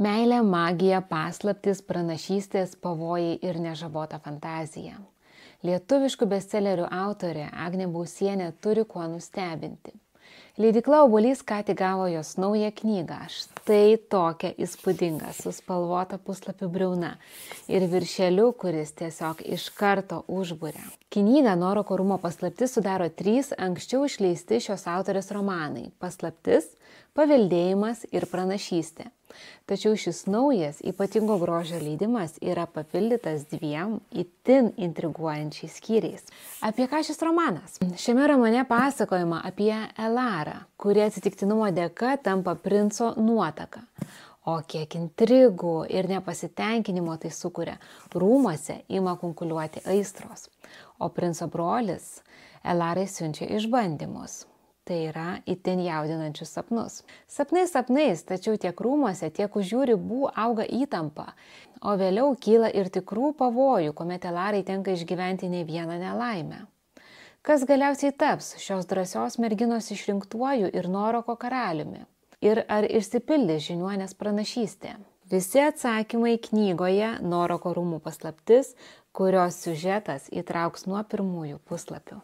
Meilė, magija, paslaptis, pranašystės, pavojai ir nežabota fantazija. Lietuviškų bestselerių autorė Agnė Bausienė turi kuo nustebinti. Leidykla Obuolys ką tik gavo jos naują knygą, štai tokia įspūdinga, suspalvota puslapių briauna ir viršeliu, kuris tiesiog iš karto užburia. Knygą Noroko rūmo paslaptis sudaro 3 anksčiau išleisti šios autorės romanai – Paslaptis, Paveldėjimas ir Pranašystė. Tačiau šis naujas ypatingo grožio leidimas yra papildytas 2 itin intriguojančiais skyriais. Apie ką šis romanas? Šiame romane pasakojama apie Elarą, kuri atsitiktinumo dėka tampa princo nuotaka. O kiek intrigų ir nepasitenkinimo tai sukuria, rūmuose ima kunkuliuoti aistros. O princo brolis Elarai siunčia išbandymus. Tai yra itin jaudinančius sapnus. Sapnais, tačiau tiek rūmuose, tiek už jų ribų auga įtampa, o vėliau kyla ir tikrų pavojų, kuomet Elarai tenka išgyventi ne vieną nelaimę. Kas galiausiai taps šios drąsios merginos išrinktuoju ir Noroko karaliumi? Ir ar išsipildys žiniuonės pranašystė? Visi atsakymai knygoje Noroko rūmų paslaptis, kurios siužetas įtrauks nuo pirmųjų puslapių.